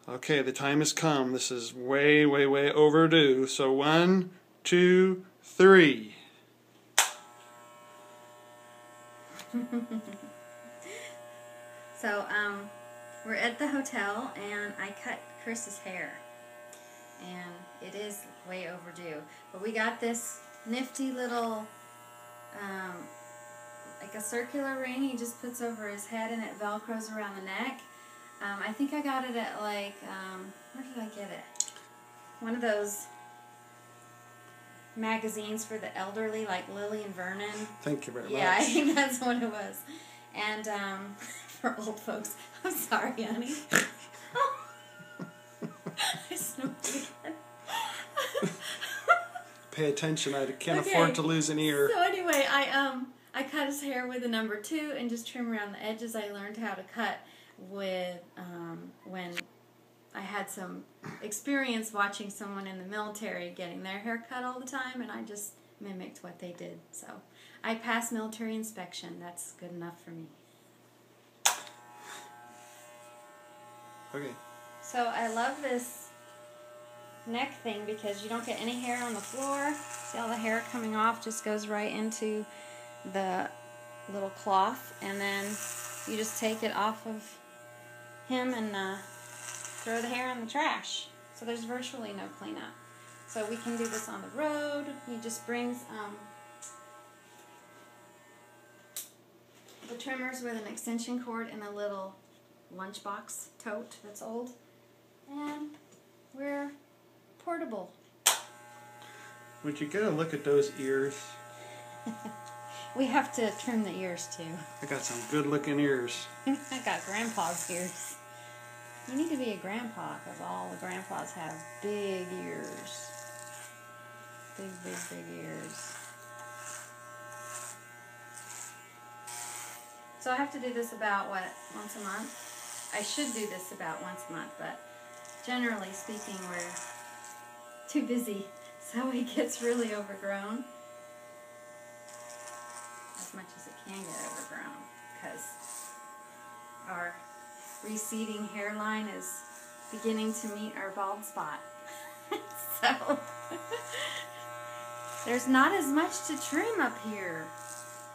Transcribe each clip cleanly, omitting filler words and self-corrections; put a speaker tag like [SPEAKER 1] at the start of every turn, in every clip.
[SPEAKER 1] Okay, the time has come. This is way, way, way overdue. So 1, 2, 3.
[SPEAKER 2] So, we're at the hotel, and I cut Chris's hair. And it is way overdue. But we got this nifty little, like a circular ring he just puts over his head, and it velcros around the neck. I think I got it at, like, where did I get it? One of those magazines for the elderly, like Lily and Vernon.
[SPEAKER 1] Thank you very much.
[SPEAKER 2] Yeah, I think that's what it was. And for old folks, I'm sorry, honey. I snorted again.
[SPEAKER 1] Pay attention, I can't afford to lose an ear.
[SPEAKER 2] So anyway, I cut his hair with a number 2 and just trim around the edges. I learned how to cut with when I had some experience watching someone in the military getting their hair cut all the time, and I just mimicked what they did. So I passed military inspection. That's good enough for me.
[SPEAKER 1] Okay.
[SPEAKER 2] So I love this neck thing because you don't get any hair on the floor. See, all the hair coming off just goes right into the little cloth, and then you just take it off of him and throw the hair in the trash. So there's virtually no cleanup. So we can do this on the road. He just brings the trimmers with an extension cord and a little lunchbox tote that's old, and we're portable.
[SPEAKER 1] Would you get a look at those ears?
[SPEAKER 2] We have to trim the ears too.
[SPEAKER 1] I got some good looking ears.
[SPEAKER 2] I got grandpa's ears. You need to be a grandpa because all the grandpas have big ears. Big, big, big ears. So I have to do this about, what, once a month? I should do this about once a month, but generally speaking, we're too busy, so it gets really overgrown. As much as it can get overgrown, because our receding hairline is beginning to meet our bald spot. So there's not as much to trim up here,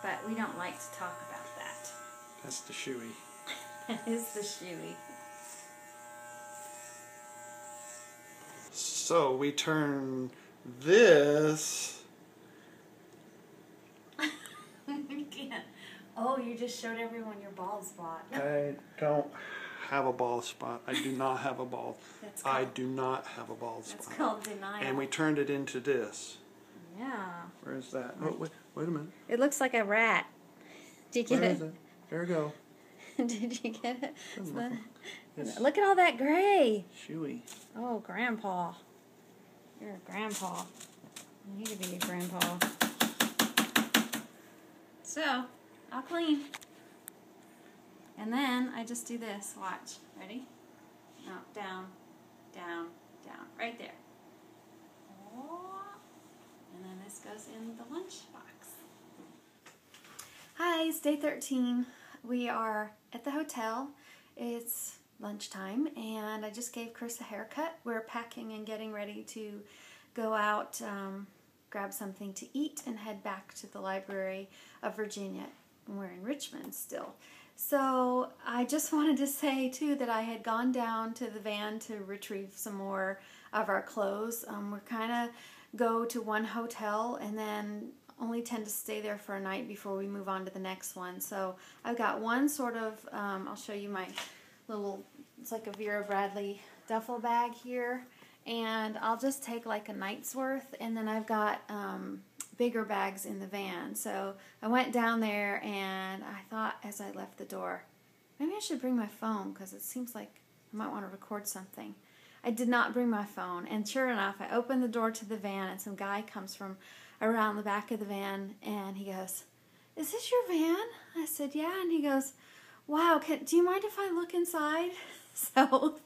[SPEAKER 2] but we don't like to talk about that.
[SPEAKER 1] That's the shoey.
[SPEAKER 2] That is the shoey.
[SPEAKER 1] So we turn this.
[SPEAKER 2] You can't. Oh, you just showed everyone your bald spot.
[SPEAKER 1] I don't have a bald spot. I do not have a bald. I do not have a bald spot.
[SPEAKER 2] That's called denial.
[SPEAKER 1] And we turned it into this.
[SPEAKER 2] Yeah.
[SPEAKER 1] Where is that? Oh, wait a minute.
[SPEAKER 2] It looks like a rat. Did you get
[SPEAKER 1] Where
[SPEAKER 2] it?
[SPEAKER 1] is it? There we go.
[SPEAKER 2] Did you get it?
[SPEAKER 1] It's
[SPEAKER 2] Look at all that gray.
[SPEAKER 1] shoey.
[SPEAKER 2] Oh, Grandpa. You're a grandpa. You need to be a grandpa. So, I'll clean. And then I just do this. Watch. Ready? No, down, down, down. Right there. Oh. And then this goes in the lunch box. Hi, it's day 13. We are at the hotel. It's lunchtime, and I just gave Chris a haircut. We're packing and getting ready to go out, grab something to eat, and head back to the Library of Virginia. We're in Richmond still. So I just wanted to say, too, that I had gone down to the van to retrieve some more of our clothes. We're kind of go to one hotel and then only tend to stay there for a night before we move on to the next one. So I've got one sort of, I'll show you my little, it's like a Vera Bradley duffel bag here, and I'll just take like a night's worth, and then I've got bigger bags in the van. So I went down there, and I thought as I left the door, maybe I should bring my phone because it seems like I might want to record something. I did not bring my phone, and sure enough, I opened the door to the van, and some guy comes from around the back of the van, and he goes, "Is this your van?" I said, "Yeah," and he goes, "Wow, do you mind if I look inside?" So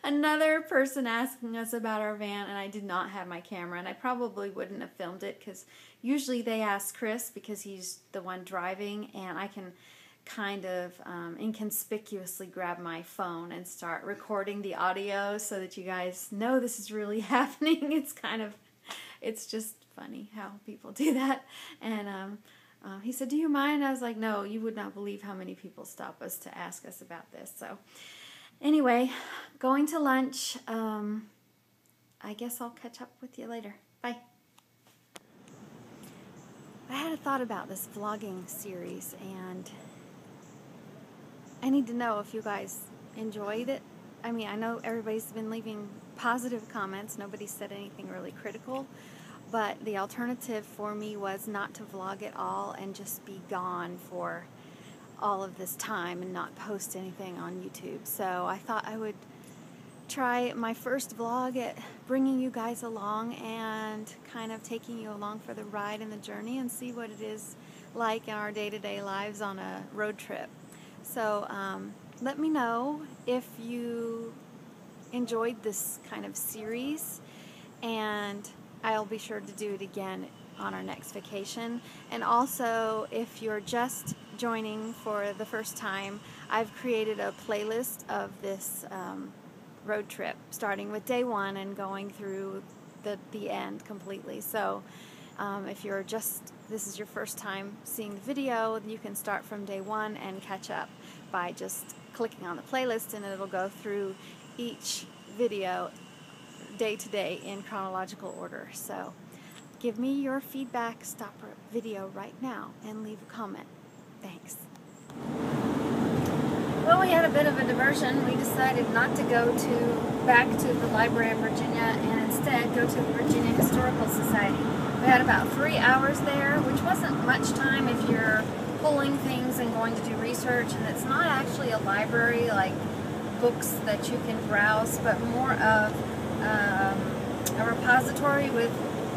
[SPEAKER 2] another person asking us about our van, and I did not have my camera, and I probably wouldn't have filmed it because usually they ask Chris because he's the one driving, and I can kind of inconspicuously grab my phone and start recording the audio so that you guys know this is really happening. It's just funny how people do that. And he said, "Do you mind?" I was like, "No, you would not believe how many people stop us to ask us about this." So anyway, going to lunch. I guess I'll catch up with you later. Bye. I had a thought about this vlogging series, and I need to know if you guys enjoyed it. I mean, I know everybody's been leaving positive comments. Nobody said anything really critical. But the alternative for me was not to vlog at all and just be gone for all of this time and not post anything on YouTube. So I thought I would try my first vlog at bringing you guys along and kind of taking you along for the ride and the journey and see what it is like in our day-to-day lives on a road trip. So let me know if you enjoyed this kind of series, and I'll be sure to do it again on our next vacation. And also, if you're just joining for the first time, I've created a playlist of this road trip, starting with day 1 and going through the end completely. So if this is your first time seeing the video, you can start from day 1 and catch up by just clicking on the playlist, and it'll go through each video day to day in chronological order. So give me your feedback, stop our video right now and leave a comment. Thanks. Well, we had a bit of a diversion. We decided not to go back to the Library of Virginia and instead go to the Virginia Historical Society. We had about 3 hours there, which wasn't much time if you're pulling things and going to do research, and it's not actually a library like books that you can browse, but more of a repository with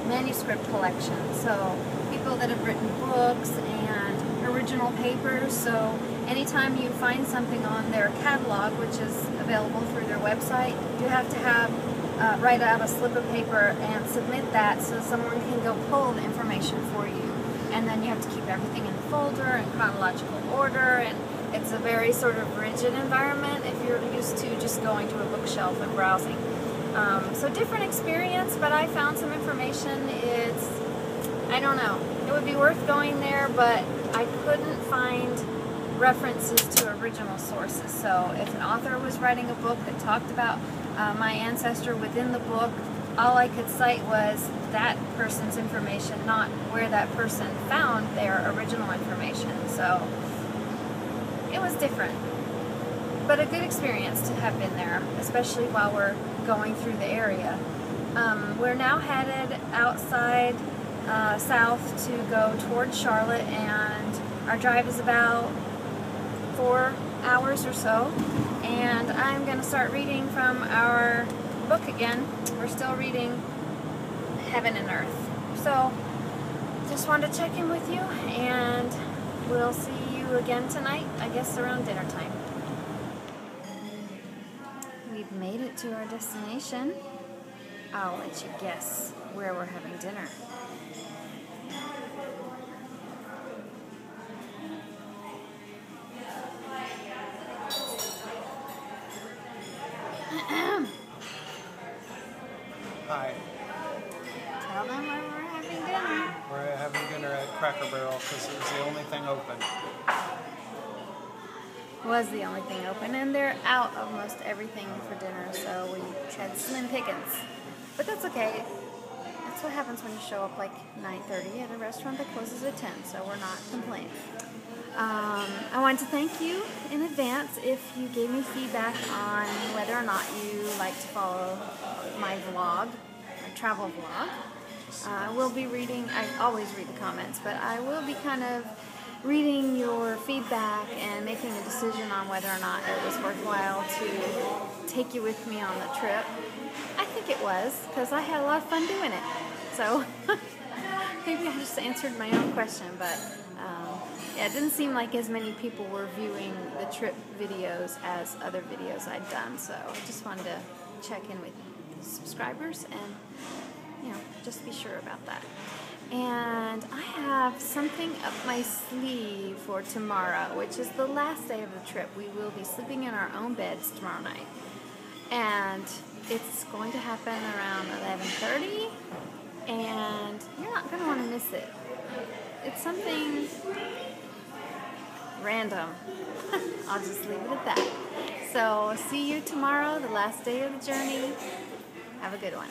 [SPEAKER 2] manuscript collections. So people that have written books and original papers. So anytime you find something on their catalog, which is available through their website, you have to write out a slip of paper and submit that so someone can go pull the information for you. And then you have to keep everything in the folder in chronological order, and it's a very sort of rigid environment if you're used to just going to a bookshelf and browsing. So different experience, but I found some information. I don't know, it would be worth going there, but I couldn't find references to original sources. So if an author was writing a book that talked about my ancestor within the book, all I could cite was that person's information, not where that person found their original information. So it was different, but a good experience to have been there, especially while we're going through the area. We're now headed outside south to go towards Charlotte, and our drive is about 4 hours or so, and I'm going to start reading from our book again. We're still reading Heaven and Earth. So just wanted to check in with you, and we'll see you again tonight, I guess around dinner time. We've made it to our destination. I'll let you guess where we're having dinner.
[SPEAKER 1] Hi.
[SPEAKER 2] Tell them where we're having dinner.
[SPEAKER 1] We're having dinner at Cracker Barrel because it was the only thing open.
[SPEAKER 2] Was the only thing open, and they're out of most everything for dinner, so we had slim pickings. But that's okay. That's what happens when you show up like 9:30 at a restaurant that closes at 10, so we're not complaining. I want to thank you in advance if you gave me feedback on whether or not you like to follow my vlog, my travel vlog. I will be reading, I always read the comments, but I will be kind of reading your feedback and making a decision on whether or not it was worthwhile to take you with me on the trip. I think it was, because I had a lot of fun doing it. So maybe I just answered my own question, but yeah, it didn't seem like as many people were viewing the trip videos as other videos I'd done, so I just wanted to check in with subscribers and, you know, just be sure about that. And I have something up my sleeve for tomorrow, which is the last day of the trip. We will be sleeping in our own beds tomorrow night. And it's going to happen around 11:30, and you're not going to want to miss it. It's something random. I'll just leave it at that. So, see you tomorrow, the last day of the journey. Have a good one.